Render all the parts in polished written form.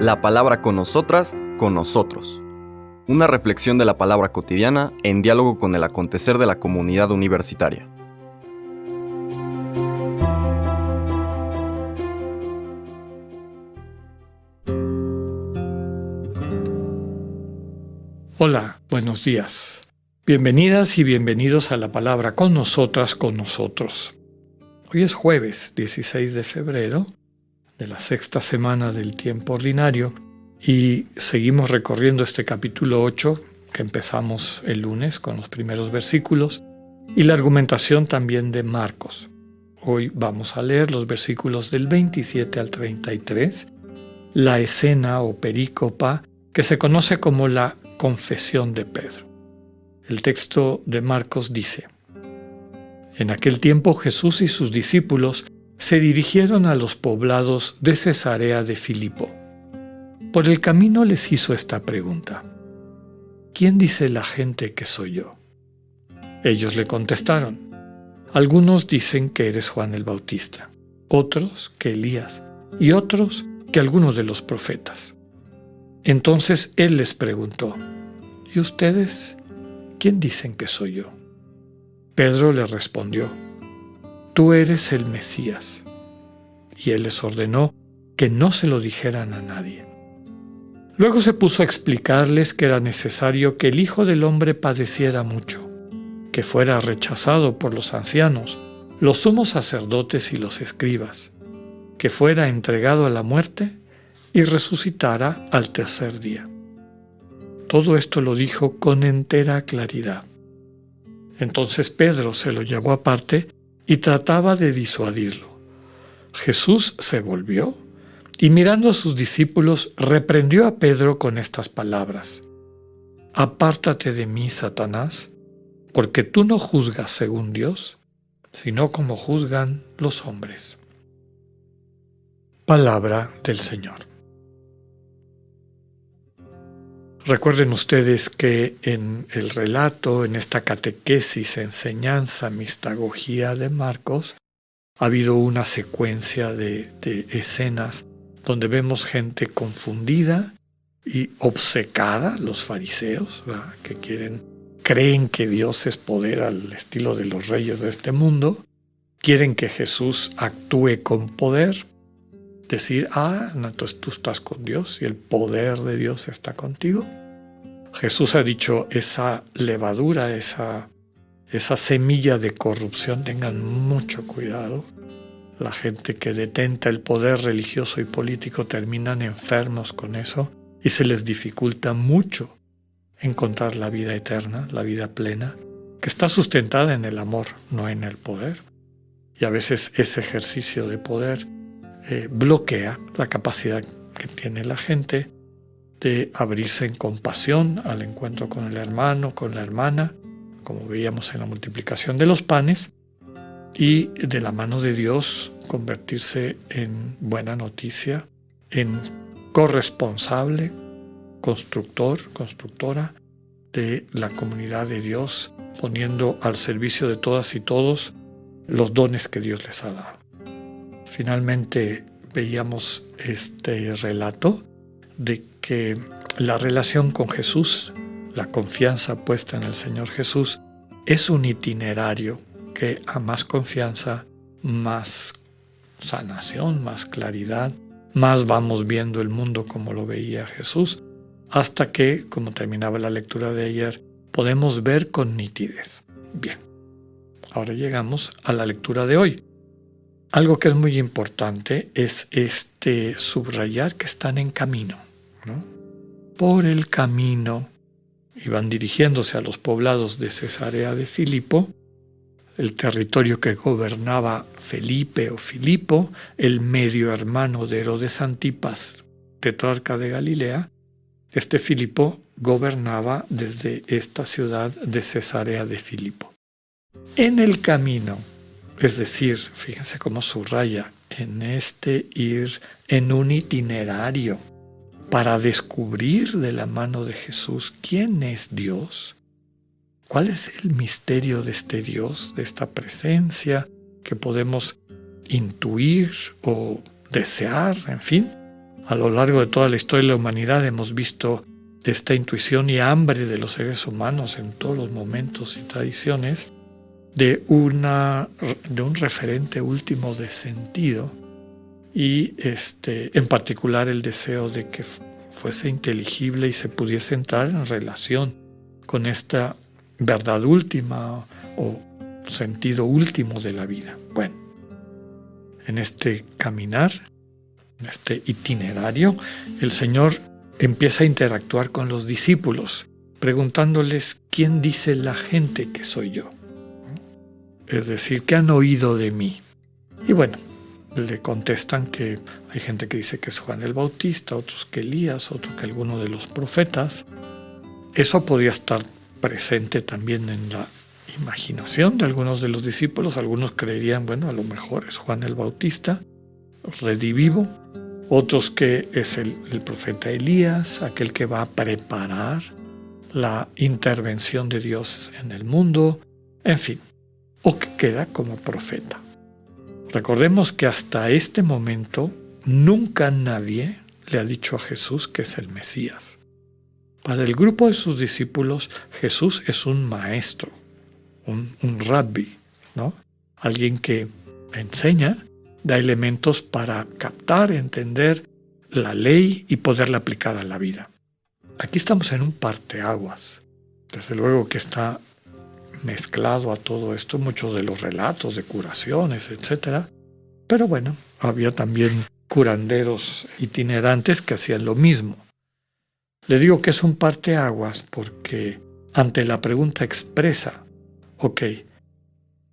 La palabra con nosotras, con nosotros. Una reflexión de la palabra cotidiana en diálogo con el acontecer de la comunidad universitaria. Hola, buenos días. Bienvenidas y bienvenidos a la palabra con nosotras, con nosotros. Hoy es jueves 16 de febrero de la sexta semana del tiempo ordinario y seguimos recorriendo este capítulo 8 que empezamos el lunes con los primeros versículos y la argumentación también de Marcos. Hoy vamos a leer los versículos del 27 al 33, la escena o perícopa que se conoce como la confesión de Pedro. El texto de Marcos dice: En aquel tiempo Jesús y sus discípulos se dirigieron a los poblados de Cesarea de Filipo. Por el camino les hizo esta pregunta: ¿Quién dice la gente que soy yo? Ellos le contestaron: Algunos dicen que eres Juan el Bautista, otros que Elías y otros que algunos de los profetas. Entonces él les preguntó: ¿Y ustedes quién dicen que soy yo? Pedro le respondió: Tú eres el Mesías. Y él les ordenó que no se lo dijeran a nadie. Luego se puso a explicarles que era necesario que el Hijo del Hombre padeciera mucho, que fuera rechazado por los ancianos, los sumos sacerdotes y los escribas, que fuera entregado a la muerte y resucitara al tercer día. Todo esto lo dijo con entera claridad. Entonces Pedro se lo llevó aparte y trataba de disuadirlo. Jesús se volvió y mirando a sus discípulos reprendió a Pedro con estas palabras: Apártate de mí, Satanás, porque tú no juzgas según Dios, sino como juzgan los hombres. Palabra del Señor. Recuerden ustedes que en el relato, en esta catequesis, enseñanza, mistagogía de Marcos, ha habido una secuencia de escenas donde vemos gente confundida y obcecada, los fariseos, ¿verdad?, que creen que Dios es poder al estilo de los reyes de este mundo, quieren que Jesús actúe con poder, decir: no, entonces tú estás con Dios y el poder de Dios está contigo. Jesús ha dicho: esa levadura, esa semilla de corrupción, tengan mucho cuidado. La gente que detenta el poder religioso y político terminan enfermos con eso y se les dificulta mucho encontrar la vida eterna, la vida plena, que está sustentada en el amor, no en el poder. Y a veces ese ejercicio de poder bloquea la capacidad que tiene la gente de abrirse en compasión al encuentro con el hermano, con la hermana, como veíamos en la multiplicación de los panes, y de la mano de Dios convertirse en buena noticia, en corresponsable, constructora de la comunidad de Dios, poniendo al servicio de todas y todos los dones que Dios les ha dado. Finalmente veíamos este relato de que la relación con Jesús, la confianza puesta en el Señor Jesús, es un itinerario que a más confianza, más sanación, más claridad, más vamos viendo el mundo como lo veía Jesús, hasta que, como terminaba la lectura de ayer, podemos ver con nitidez. Bien, ahora llegamos a la lectura de hoy. Algo que es muy importante es subrayar que están en camino, ¿no? Por el camino iban dirigiéndose a los poblados de Cesarea de Filipo, el territorio que gobernaba Felipe o Filipo, el medio hermano de Herodes Antipas, tetrarca de Galilea. Este Filipo gobernaba desde esta ciudad de Cesarea de Filipo. En el camino, es decir, fíjense cómo subraya, en ir en un itinerario para descubrir de la mano de Jesús quién es Dios, cuál es el misterio de este Dios, de esta presencia que podemos intuir o desear, en fin. A lo largo de toda la historia de la humanidad hemos visto esta intuición y hambre de los seres humanos en todos los momentos y tradiciones de un referente último de sentido y en particular el deseo de que fuese inteligible y se pudiese entrar en relación con esta verdad última o sentido último de la vida. Bueno, en este caminar, en este itinerario, el Señor empieza a interactuar con los discípulos, preguntándoles quién dice la gente que soy yo. Es decir, ¿qué han oído de mí? Y bueno, le contestan que hay gente que dice que es Juan el Bautista, otros que Elías, otros que alguno de los profetas. Eso podría estar presente también en la imaginación de algunos de los discípulos. Algunos creerían, bueno, a lo mejor es Juan el Bautista, redivivo. Otros que es el profeta Elías, aquel que va a preparar la intervención de Dios en el mundo, en fin, o que queda como profeta. Recordemos que hasta este momento nunca nadie le ha dicho a Jesús que es el Mesías. Para el grupo de sus discípulos, Jesús es un maestro, un rabbi, ¿no? Alguien que enseña, da elementos para captar, entender la ley y poderla aplicar a la vida. Aquí estamos en un parteaguas. Desde luego que está mezclado a todo esto muchos de los relatos de curaciones, etc. Pero bueno, había también curanderos itinerantes que hacían lo mismo. Les digo que es un parteaguas porque ante la pregunta expresa, ok,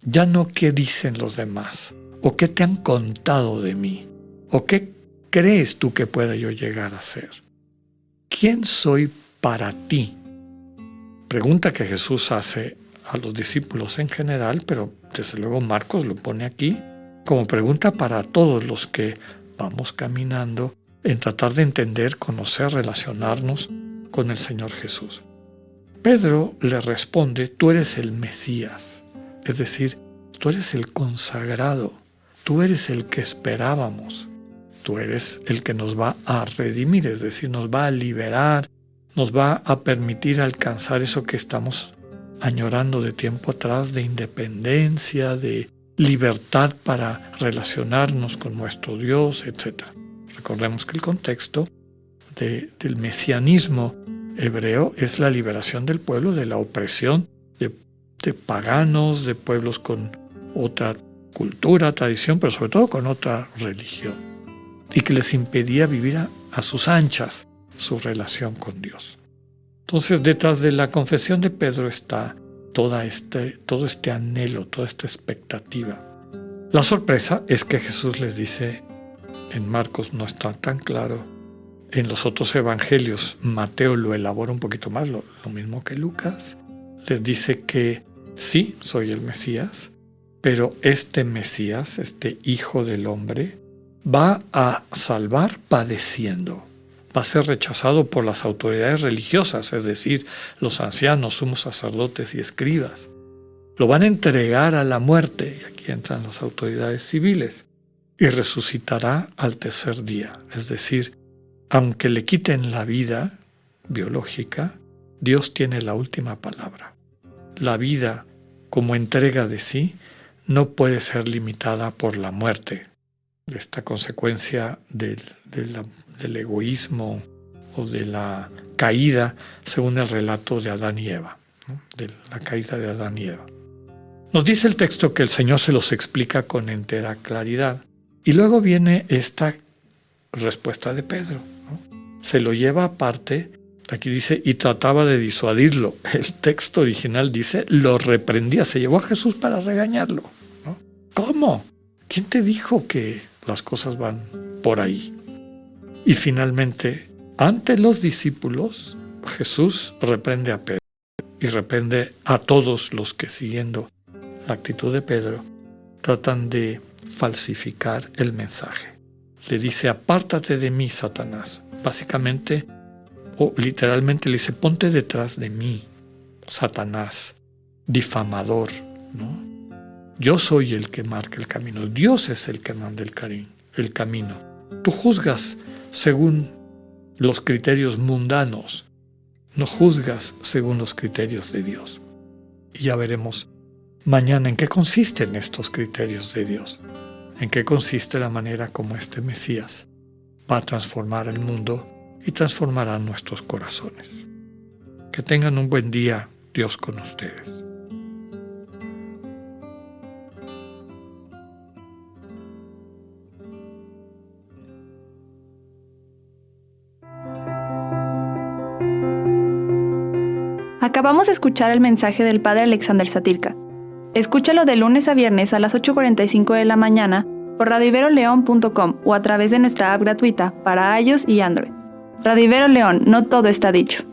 ya no qué dicen los demás, o qué te han contado de mí, o qué crees tú que pueda yo llegar a ser. ¿Quién soy para ti? Pregunta que Jesús hace a los discípulos en general, pero desde luego Marcos lo pone aquí como pregunta para todos los que vamos caminando en tratar de entender, conocer, relacionarnos con el Señor Jesús. Pedro le responde, tú eres el Mesías, es decir, tú eres el consagrado, tú eres el que esperábamos, tú eres el que nos va a redimir, es decir, nos va a liberar, nos va a permitir alcanzar eso que estamos añorando de tiempo atrás, de independencia, de libertad para relacionarnos con nuestro Dios, etc. Recordemos que el contexto del mesianismo hebreo es la liberación del pueblo de la opresión de paganos, de pueblos con otra cultura, tradición, pero sobre todo con otra religión, y que les impedía vivir a sus anchas su relación con Dios. Entonces, detrás de la confesión de Pedro está todo este anhelo, toda esta expectativa. La sorpresa es que Jesús les dice, en Marcos no está tan claro, en los otros evangelios Mateo lo elabora un poquito más, lo mismo que Lucas, les dice que sí, soy el Mesías, pero este Mesías, este Hijo del Hombre, va a salvar padeciendo. Va a ser rechazado por las autoridades religiosas, es decir, los ancianos, sumos sacerdotes y escribas. Lo van a entregar a la muerte, y aquí entran las autoridades civiles, y resucitará al tercer día. Es decir, aunque le quiten la vida biológica, Dios tiene la última palabra. La vida, como entrega de sí, no puede ser limitada por la muerte. Esta consecuencia del egoísmo o de la caída, según el relato de Adán y Eva, ¿no? De la caída de Adán y Eva. Nos dice el texto que el Señor se los explica con entera claridad. Y luego viene esta respuesta de Pedro, ¿no? Se lo lleva aparte, aquí dice, y trataba de disuadirlo. El texto original dice, lo reprendía, se llevó a Jesús para regañarlo, ¿no? ¿Cómo? ¿Quién te dijo que las cosas van por ahí? Y finalmente, ante los discípulos, Jesús reprende a Pedro y reprende a todos los que, siguiendo la actitud de Pedro, tratan de falsificar el mensaje. Le dice, apártate de mí, Satanás. Básicamente, o literalmente le dice, ponte detrás de mí, Satanás, difamador, ¿no? Yo soy el que marca el camino. Dios es el que manda el camino. Tú juzgas según los criterios mundanos. No juzgas según los criterios de Dios. Y ya veremos mañana en qué consisten estos criterios de Dios, en qué consiste la manera como este Mesías va a transformar el mundo y transformará nuestros corazones. Que tengan un buen día, Dios con ustedes. Acabamos de escuchar el mensaje del Padre Alexander Satirka. Escúchalo de lunes a viernes a las 8:45 de la mañana por radioiveroleón.com o a través de nuestra app gratuita para iOS y Android. Radio Ibero León, no todo está dicho.